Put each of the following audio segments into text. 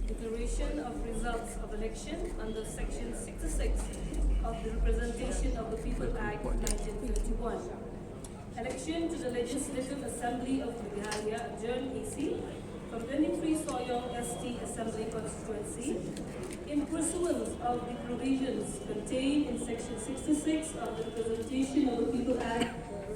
Declaration of results of election under Section 66 of the Representation of the People Act 1951. Election to the Legislative Assembly of Meghalaya adjourned AC from 23 Sohiong ST Assembly Constituency in pursuance of the provisions contained in Section 66 of the Representation of the People Act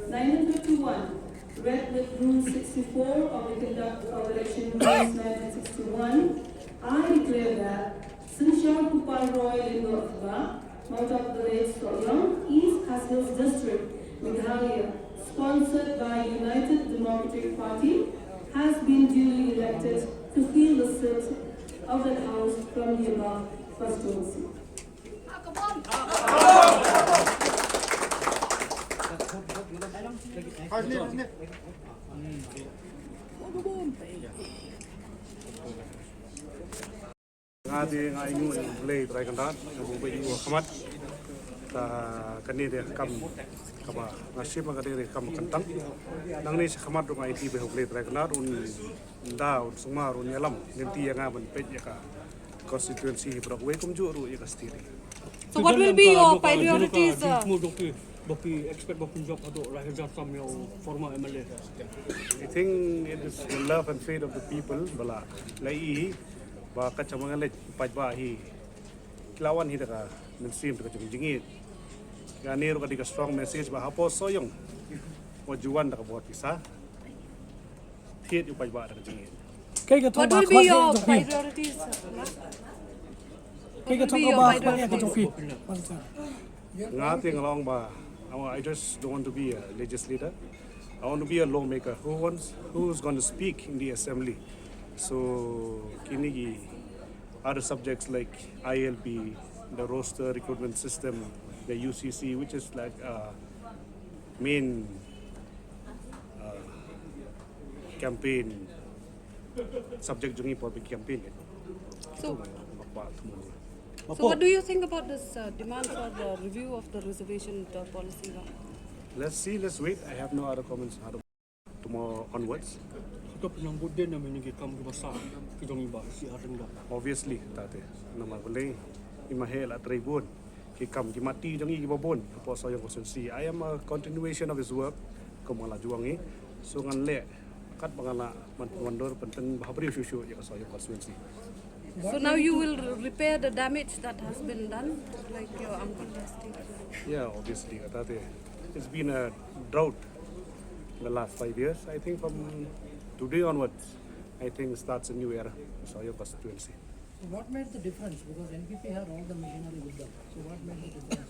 1951, read with Rule 64 of the Conduct of Election Rules 1961. I declare that Synsharkupar in Thabah, Mount of the Lake Sohiong, East Hills District, Meghalaya, sponsored by United Democratic Party, has been duly elected to fill the seat of that house from the above constituency. Ngati ngai ngu lei trai kan dan bu be yu khamat ta kani de kam kaba ngasip ma de kam kantang nang ni khamat ru ngai ti be hok lei trai kan un da suma ru nyalam nenti nga ban pej ya ka constituency brok we kum ju ru ya ka stiri. So what will be your priorities? Bopi expect bopi job ado rakyat from your former MLA. I think it is the love and faith of the people bala lai ba kacamangan le Paidbah hi lawan hi Daka mensim Daka Jingieid gani ro ka strong message ba hapo Sohiong majuan Daka buat Pisa Thied yu Paidbah Daka Jingieid. What will be your priorities? Nothing along ba I just don't want to be a legislator. I want to be a lawmaker who's going to speak in the assembly. So, kini other subjects like ILP, the roster recruitment system, the UCC, which is like main campaign subject during public campaign. So what do you think about this demand for the review of the reservation policy? Let's see, let's wait. I have no other comments tomorrow onwards. Obviously, tate nama boleh imahel at tribun ki kam ki mati jang i babon po Sohiong constituency. I am a continuation of his work kumala juangi so ngan le kat bangala mandor penten bahbri syusyu ya Sohiong constituency. So now you will repair the damage that has been done, like your uncle has stated. Yeah, obviously, tate it's been a drought in the last 5 years. I think from today onwards, I think starts a new era for Sohiong constituency. So what made the difference? Because NPP had all the machinery with them. So what made the difference?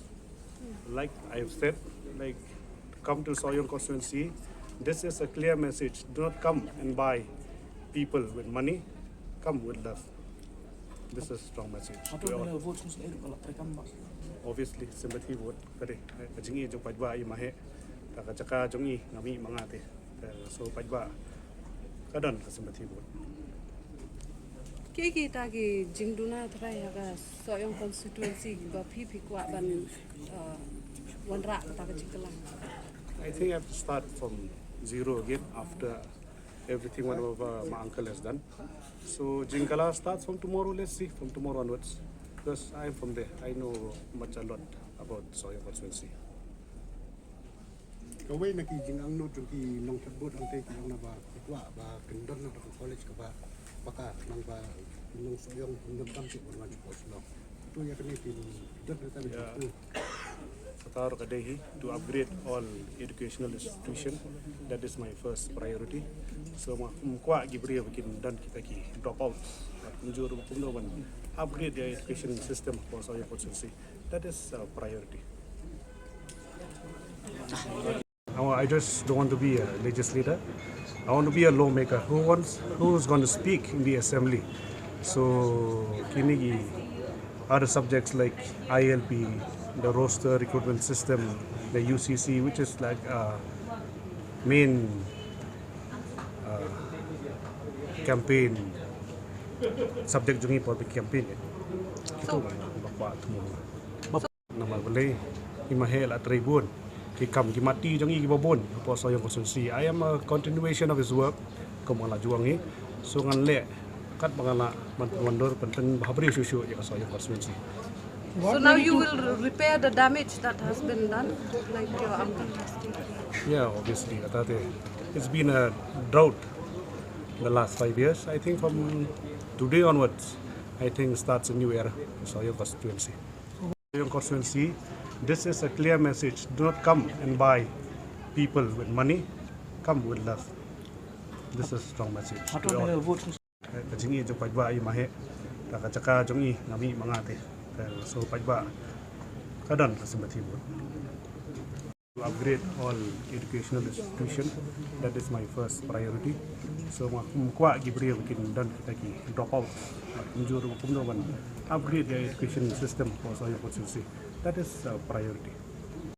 Like I have said, like come to Sohiong constituency, this is a clear message. Do not come and buy people with money, come with love. This is a strong message. Obviously, sympathy vote. Kare, Jingieid jong Paidbah i mahe, Daka Jaka jong i ngami mangate. So Paidbah kadon sympathy vote. Kiki tagi jingduna try haga Sohiong constituency ba pipi kwa ban wanra kata jingkelang. I think I have to start from zero again after everything what my uncle has done. So Jingkala starts from tomorrow. Let's see from tomorrow onwards. Because I am from there. I know a lot about Sohiong constituency. Kawai nak jingang no jungki nong terbut ang teki ang naba ikwa ba kendon na college ka ba baka nang ba nong Sohiong nong kampi orang college lo. Tu ya kini tin dah kita Satar kadehi to upgrade all educational institution. That is my first priority. So kwa gibri bikin dan kita ki drop out. Menjur kumno upgrade the education system for Sohiong constituency. That is a priority. I just don't want to be a legislator. I want to be a lawmaker who's going to speak in the assembly. So kini gi other subjects like ILP, the roster recruitment system, the UCC, which is like main campaign subject Jingieid for the campaign. Itu bapak tu nama boleh imahel at tribun kikam kimati jangi gibabon po Sohiong constituency. I am a continuation of his work kemala juang ni so ngan le kat bangala mandor penting bahabri susu ya Sohiong constituency. So now you will repair the damage that has been done, like your uncle has stated. Yeah, obviously it's been a drought in the last 5 years. I think from today onwards I think starts a new era for Sohiong constituency. Sohiong constituency, this is a clear message. Do not come and buy people with money. Come with love. This is a strong message. Atau ada vote Jingieid jong Paidbah mahe Daka jong nami mangate. So Paidbah kadan kasimati bo. To upgrade all educational institution, that is my first priority. So mukwa gibri bikin dan kita ki drop out. Menjuru kumno upgrade the education system for Sohiong constituency. That is a priority.